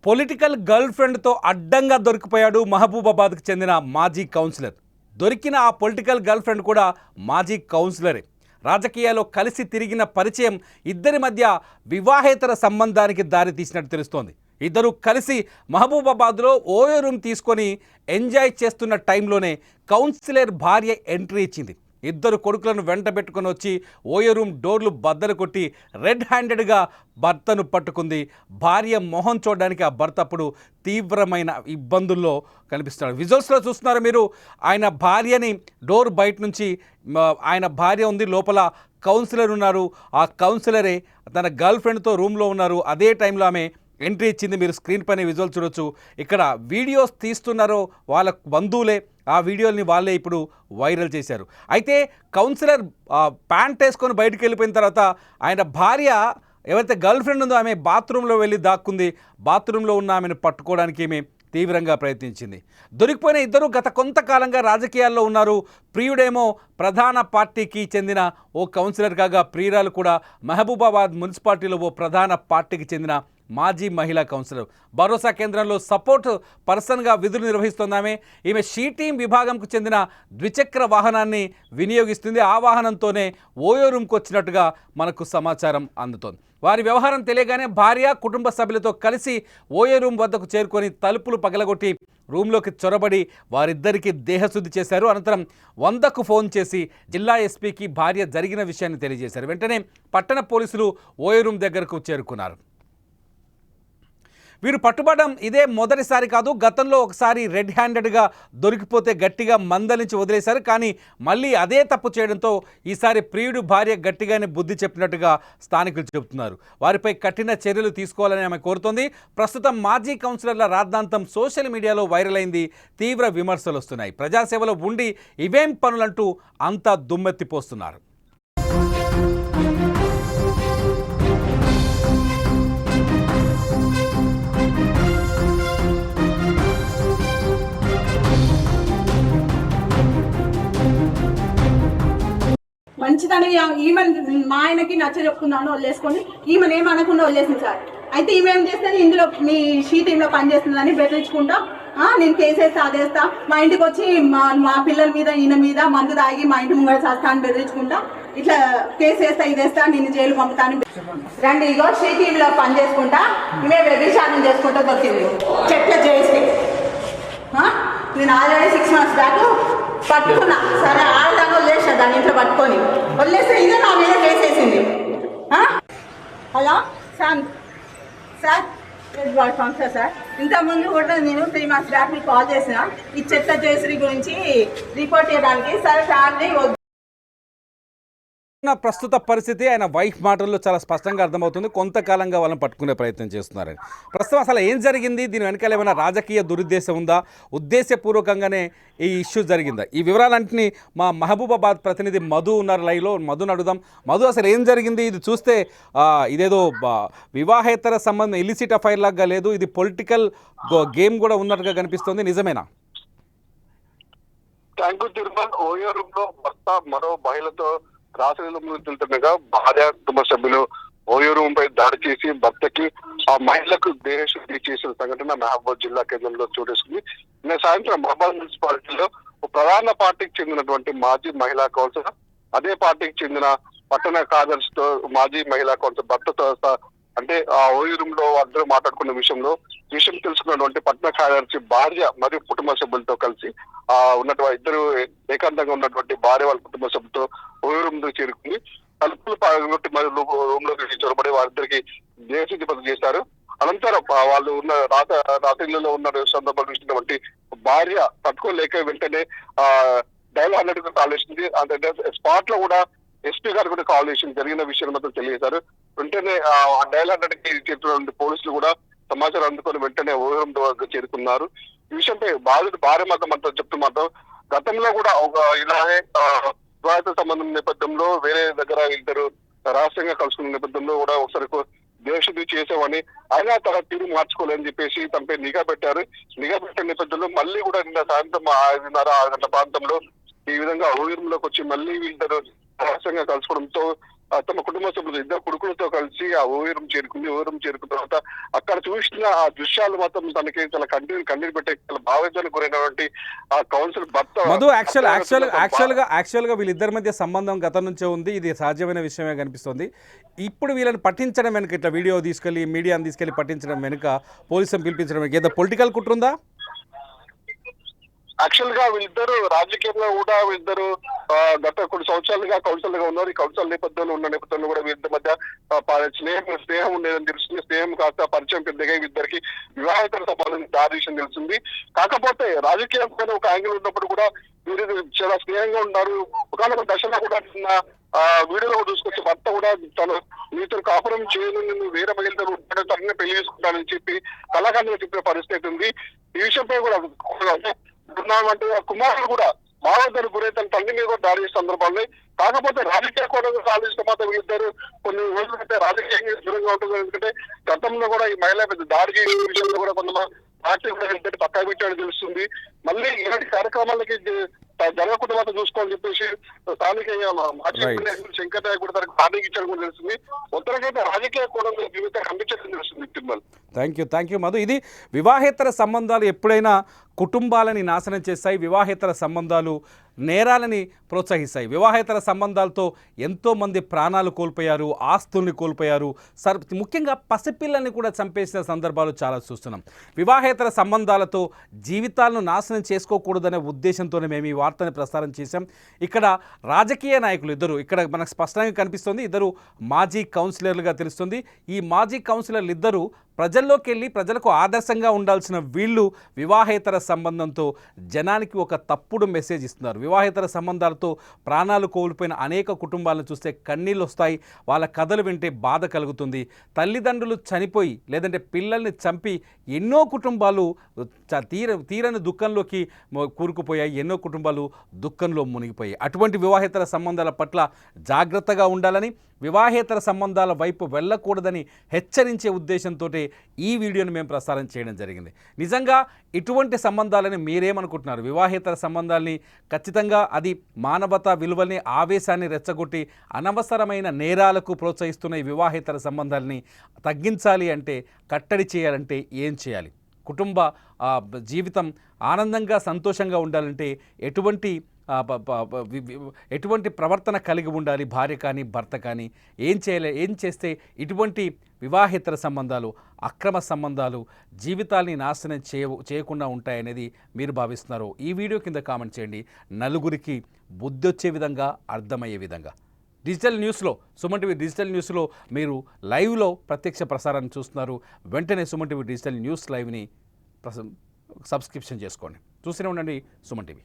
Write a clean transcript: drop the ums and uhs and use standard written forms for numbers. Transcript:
Political girl ఫ్రెండ్తో అడ్డంగా దొరికిపోయాడు మహబూబాబాద్కు చెందిన మాజీ కౌన్సిలర్. దొరికిన ఆ పొలిటికల్ గర్ల్ ఫ్రెండ్ కూడా మాజీ కౌన్సిలరే. రాజకీయాల్లో కలిసి తిరిగిన పరిచయం ఇద్దరి మధ్య వివాహేతర సంబంధానికి దారి తీసినట్టు తెలుస్తోంది. ఇద్దరు కలిసి మహబూబాబాద్లో ఓయో రూమ్ తీసుకొని ఎంజాయ్ చేస్తున్న టైంలోనే కౌన్సిలర్ భార్య ఎంట్రీ ఇచ్చింది. ఇద్దరు కొడుకులను వెంట పెట్టుకుని వచ్చి ఓయో రూమ్ డోర్లు బద్దలు కొట్టి రెడ్ హ్యాండెడ్గా భర్తను పట్టుకుంది. భార్య మొహం చూడడానికి ఆ భర్త అప్పుడు తీవ్రమైన ఇబ్బందుల్లో కనిపిస్తున్నాడు. విజువల్స్లో చూస్తున్నారు మీరు. ఆయన భార్యని డోర్ బయట నుంచి ఆయన భార్య ఉంది, లోపల కౌన్సిలర్ ఉన్నారు. ఆ కౌన్సిలరే తన గర్ల్ ఫ్రెండ్తో రూమ్లో ఉన్నారు. అదే టైంలో ఆమె ఎంట్రీ ఇచ్చింది. మీరు స్క్రీన్ పైన విజువల్ చూడొచ్చు. ఇక్కడ వీడియోస్ తీస్తున్నారో వాళ్ళ బంధువులే ఆ వీడియోని వాళ్ళే ఇప్పుడు వైరల్ చేశారు. అయితే కౌన్సిలర్ ప్యాంట్ వేసుకొని బయటకు వెళ్ళిపోయిన తర్వాత ఆయన భార్య ఎవరైతే గర్ల్ ఫ్రెండ్ ఉందో ఆమె బాత్రూంలో వెళ్ళి దాక్కుంది. బాత్రూంలో ఉన్న ఆమెను పట్టుకోవడానికి ఈమె తీవ్రంగా ప్రయత్నించింది. దొరికిపోయిన ఇద్దరు గత కొంతకాలంగా రాజకీయాల్లో ఉన్నారు. ప్రియుడేమో ప్రధాన పార్టీకి చెందిన ఓ కౌన్సిలర్ కాగా ప్రియురాలు కూడా మహబూబాబాద్ మున్సిపాలిటీలో ఓ ప్రధాన పార్టీకి చెందిన మాజీ మహిళా కౌన్సిలర్. భరోసా కేంద్రంలో సపోర్ట్ పర్సన్గా విధులు నిర్వహిస్తున్నామే. ఈమె షీ టీం విభాగంకు చెందిన ద్విచక్ర వాహనాన్ని వినియోగిస్తుంది. ఆ వాహనంతోనే ఓయో రూమ్కి వచ్చినట్టుగా మనకు సమాచారం అందుతోంది. వారి వ్యవహారం తెలియగానే భార్య కుటుంబ సభ్యులతో కలిసి ఓయో రూమ్ వద్దకు చేరుకొని తలుపులు పగలగొట్టి రూమ్లోకి చొరబడి వారిద్దరికీ దేహశుద్ధి చేశారు. అనంతరం 100కు ఫోన్ చేసి జిల్లా ఎస్పీకి భార్య జరిగిన విషయాన్ని తెలియజేశారు. వెంటనే పట్టణ పోలీసులు ఓయో రూమ్ దగ్గరకు చేరుకున్నారు. వీరు పట్టుబడడం ఇదే మొదటిసారి కాదు. గతంలో ఒకసారి రెడ్ హ్యాండెడ్గా దొరికిపోతే గట్టిగా మందలించి వదిలేశారు. కానీ మళ్ళీ అదే తప్పు చేయడంతో ఈసారి ప్రియుడు భార్య గట్టిగానే బుద్ధి చెప్పినట్టుగా స్థానికులు చెబుతున్నారు. వారిపై కఠిన చర్యలు తీసుకోవాలని ఆమె కోరుతోంది. ప్రస్తుతం మాజీ కౌన్సిలర్ల రాద్ధాంతం సోషల్ మీడియాలో వైరల్ అయింది. తీవ్ర విమర్శలు వస్తున్నాయి. ప్రజాసేవలో ఉండి ఇవేం పనులంటూ అంతా దుమ్మెత్తిపోస్తున్నారు. మంచిదని ఈమె మా ఆయనకి నచ్చ చెప్పుకున్నాను వదిలేసుకొని ఈమెను ఏమనకుండా వదిలేసింది సార్. అయితే ఈమె ఏం చేస్తుంది, ఇందులో మీ షీ టీంలో పనిచేస్తుందని బెదిరించుకుంటా నేను కేసేస్తా అదేస్తా, మా ఇంటికి వచ్చి మా పిల్లల మీద ఈయన మీద మందు తాగి మా ఇంటి ముంగడ చేస్తా అని బెదిరించుకుంటా ఇట్లా కేసేస్తా ఇదేస్తా నేను జైలు పంపుతాను. రండి ఇగో షీ టీంలో పని చేసుకుంటా ఈమె వ్యభిచారం చేసుకుంటా దొరికింది చెట్ల చేసి. నేను ఆల్రెడీ 6 months బ్యాక్ పట్టుకున్నా. సరే ఆడదాకా వదిలేసా దాన్ని ఇంట్లో పట్టుకొని వదిలేస్తే ఇదే నా మీద కేసేసింది. Hello sir, function sir. ఇంతకుముందు కూడా నేను 3 months బ్యాక్ మీకు కాల్ చేసిన ఈ చెత్త జయశ్రీ గురించి రిపోర్ట్ చేయడానికి. సరే ఫ్యామిలీ ప్రస్తుత పరిస్థితి ఆయన వైఫ్ మాటల్లో చాలా స్పష్టంగా అర్థమవుతుంది. కొంతకాలంగా వాళ్ళని పట్టుకునే ప్రయత్నం చేస్తున్నారని. ప్రస్తుతం అసలు ఏం జరిగింది, దీని వెనకాల ఏమైనా రాజకీయ దురుద్దేశం ఉందా, ఉద్దేశపూర్వకంగానే ఈ ఇష్యూ జరిగిందా? ఈ వివరాలన్నింటినీ మా మహబూబాబాద్ ప్రతినిధి మధు ఉన్నారు లైవ్లో. మధుని అడుగుదాం. మధు, అసలు ఏం జరిగింది? ఇది చూస్తే ఇదేదో వివాహేతర సంబంధం ఇల్లిసిట్ అఫైర్ లాగా లేదు, ఇది పొలిటికల్ గేమ్ కూడా ఉన్నట్టుగా కనిపిస్తుంది. నిజమేనా? Thank you Tirumala. OYO room లో భర్త మరో మహిళతో రాత్రిలో వెళ్తుండగా భార్య కుటుంబ సభ్యులు ఓయో రూమ్ పై దాడి చేసి భర్తకి ఆ మహిళకు దేహశుద్ధి చేసిన సంఘటన మహబూబాబాద్ జిల్లా కేంద్రంలో చోటేసుకుంది. నిన్న సాయంత్రం మహబూబాబాద్ మున్సిపాలిటీలో ప్రధాన పార్టీకి చెందినటువంటి మాజీ మహిళా కౌన్సిలర్, అదే పార్టీకి చెందిన పట్టణ కార్యదర్శితో మాజీ మహిళా కౌన్సిలర్ భర్తతో అంటే ఆ ఓయో రూమ్ లో అందరూ మాట్లాడుకున్న విషయం తెలుసుకున్నటువంటి పట్టణ కార్యదర్శి భార్య మరియు కుటుంబ సభ్యులతో కలిసి ఉన్నటువంటి ఇద్దరు ఏకాంతంగా ఉన్నటువంటి భార్య వాళ్ళ కుటుంబ సభ్యులతో ఓయో రూమ్ చేరుకుంది. తలుపులు పగలగొట్టి మరియు రూమ్ లోకి చొరబడి వారిద్దరికి దేశశుద్ధి పనులు చేశారు. అనంతరం వాళ్ళు ఉన్న రాత్రిలో ఉన్న సందర్భాలు చూసినటువంటి భార్య తట్టుకోలేక వెంటనే డైల్ 100కు కాల్ చేసింది. అంటే స్పాట్ లో కూడా ఎస్పీ గారు కూడా కాల్ చేసి జరిగిన విషయాన్ని మాత్రం తెలియజేశారు. వెంటనే డైల్ 100కి చేరుతున్న పోలీసులు కూడా సమాచారం అందుకొని వెంటనే ఓయో రూమ్ చేరుకున్నారు. ఈ విషయంపై బాధితుడు భార్య మాత్రం చెప్తూ మాత్రం గతంలో కూడా ఒక ఇలాగే వివాహిత సంబంధం నేపథ్యంలో వేరే దగ్గర ఇద్దరు రహస్యంగా కలుసుకున్న నేపథ్యంలో కూడా ఒకసారి దేశశుద్ధి చేసామని, అయినా తన తీరు మార్చుకోలేని చెప్పేసి తనపై నిఘా పెట్టారు. నిఘా పెట్టిన నేపథ్యంలో మళ్ళీ కూడా నిన్న సాయంత్రం 5:30-6 గంటల ప్రాంతంలో ఈ విధంగా ఓయో రూమ్ లోకి వచ్చి మళ్ళీ వీళ్ళిద్దరు రహస్యంగా కలుసుకోవడంతో తమ కుటుంబ సభ్యులు ఇద్దరు కొడుకులతో కలిసి ఆ ఓయూరం చేరుకుంది. ఓయూరం చేరుకున్న తర్వాత అక్కడ చూసిన ఆ దృశ్యాలు మాత్రం తనకి చాలా కన్నీరు పెట్టే చాలా భావేదనకు గురైనటువంటి ఆ కౌన్సిల్ భర్త మధు యాక్చువల్గా వీళ్ళిద్దరి మధ్య సంబంధం గతం నుంచే ఉంది. ఇది సాధ్యమైన విషయమే కనిపిస్తుంది. ఇప్పుడు వీళ్ళని పట్టించడం వెనుక, ఇట్లా వీడియో తీసుకెళ్లి మీడియాని తీసుకెళ్లి పట్టించడం వెనుక, పోలీసులను పిలిపించడం వెనుక ఏదో పొలిటికల్ కుట్ర ఉందా? యాక్చువల్ గా వీళ్ళిద్దరు రాజకీయంలో కూడా వీళ్ళిద్దరు గత కొన్ని సంవత్సరాలుగా కౌన్సిలర్ గా ఉన్నారు. ఈ కౌన్సిల్ నేపథ్యంలో ఉన్న నేపథ్యంలో కూడా వీళ్ళిద్దరి మధ్య స్నేహం ఉండేదని తెలుస్తుంది. స్నేహం కాస్త పరిచయం పెద్దగా వీళ్ళిద్దరికి వివాహేతర సంబంధం దారితీసిందని తెలుస్తుంది. కాకపోతే రాజకీయమైన ఒక యాంగిల్ ఉన్నప్పుడు కూడా వీరు చాలా స్నేహంగా ఉన్నారు. ఒకనొక దశలో కూడా వీడియోలో చూసుకొచ్చే భర్త కూడా తను నీతో కాపురం చేయను, నిన్ను వేరే మహిళతో ఉంటాడు, తననే పెళ్లి చేసుకుంటానని చెప్పి కళాకారులుగా చెప్పిన పరిస్థితి ఉంది. ఈ విషయంపై కూడా అంటే కుమారుడు కూడా భావోద్వేగానికి గురై తన తండ్రి మీద కూడా దాడి చేసే సందర్భాలు. కాకపోతే రాజకీయ కోణంలో ఆలోచిస్తే మాత్రం వీళ్ళిద్దరు కొన్ని రోజులైతే రాజకీయంగా దూరంగా ఉంటుంది. ఎందుకంటే గతంలో కూడా ఈ మహిళ పెద్ద దాడి చేయడం విషయంలో కూడా కొంతమంది పార్టీ కూడా వెళ్తే పక్కా పెట్టాడని తెలుస్తుంది. మళ్ళీ ఇలాంటి కార్యక్రమాలకి జరగకుండా మాత్రం చూసుకోవాలని చెప్పేసి స్థానికంగా మాజీ శంకర్ నాయక్ కూడా తనకు హామీ ఇచ్చాడు కూడా తెలుస్తుంది. మొత్తానికైతే రాజకీయ కోణంలో జీవితం ఖండించడం తెలుస్తుంది. Tirumala thank you Madhu. ఇది వివాహేతర సంబంధాలు ఎప్పుడైనా కుటుంబాలని నాశనం చేస్తాయి. వివాహేతర సంబంధాలు నేరాలని ప్రోత్సహిస్తాయి. వివాహేతర సంబంధాలతో ఎంతోమంది ప్రాణాలు కోల్పోయారు, ఆస్తుల్ని కోల్పోయారు, ముఖ్యంగా పసిపిల్లల్ని కూడా చంపేసిన సందర్భాలు చాలా చూస్తున్నాం. వివాహేతర సంబంధాలతో జీవితాలను నాశనం చేసుకోకూడదనే ఉద్దేశంతోనే మేము ఈ వార్తని ప్రసారం చేశాం. ఇక్కడ రాజకీయ నాయకులు ఇద్దరు, ఇక్కడ మనకు స్పష్టంగా కనిపిస్తుంది, ఇద్దరు మాజీ కౌన్సిలర్లుగా తెలుస్తుంది. ఈ మాజీ కౌన్సిలర్లు ఇద్దరు ప్రజల్లోకి వెళ్ళి ప్రజలకు ఆదర్శంగా ఉండాల్సిన వీళ్ళు వివాహేతర సంబంధంతో జనానికి ఒక తప్పుడు మెసేజ్ ఇస్తున్నారు. వివాహేతర సంబంధాలతో ప్రాణాలు కోల్పోయిన అనేక కుటుంబాలను చూస్తే కన్నీళ్ళు వస్తాయి. వాళ్ళ కథలు వింటే బాధ కలుగుతుంది. తల్లిదండ్రులు చనిపోయి లేదంటే పిల్లల్ని చంపి ఎన్నో కుటుంబాలు తీరని దుఃఖంలోకి కూరుకుపోయాయి. ఎన్నో కుటుంబాలు దుఃఖంలో మునిగిపోయాయి. అటువంటి వివాహేతర సంబంధాల పట్ల జాగ్రత్తగా ఉండాలని, వివాహేతర సంబంధాల వైపు వెళ్ళకూడదని హెచ్చరించే ఉద్దేశంతో ఈ వీడియోని మేము ప్రసారం చేయడం జరిగింది. నిజంగా ఇటువంటి సంబంధాలని మీరేమనుకుంటున్నారు? వివాహేతర సంబంధాలని ఖచ్చితంగా అది మానవతా విలువల్ని, ఆవేశాన్ని రెచ్చగొట్టి అనవసరమైన నేరాలకు ప్రోత్సహిస్తున్న ఈ వివాహేతర సంబంధాలని తగ్గించాలి అంటే, కట్టడి చేయాలంటే ఏం చేయాలి? కుటుంబ జీవితం ఆనందంగా సంతోషంగా ఉండాలంటే ఎటువంటి ప్రవర్తన కలిగి ఉండాలి భార్య కానీ భర్త కానీ? ఏం చేస్తే ఇటువంటి వివాహేతర సంబంధాలు, అక్రమ సంబంధాలు జీవితాల్ని నాశనం చేయకుండా ఉంటాయనేది మీరు భావిస్తున్నారు? ఈ వీడియో కింద కామెంట్ చేయండి. నలుగురికి బుద్ధి వచ్చే విధంగా, అర్థమయ్యే విధంగా. డిజిటల్ న్యూస్లో, సుమన్ టీవీ డిజిటల్ న్యూస్లో మీరు లైవ్లో ప్రత్యక్ష ప్రసారాన్ని చూస్తున్నారు. వెంటనే సుమన్ టీవీ డిజిటల్ న్యూస్ లైవ్ని సబ్స్క్రిప్షన్ చేసుకోండి. చూస్తూనే ఉండండి సుమన్ టీవీ.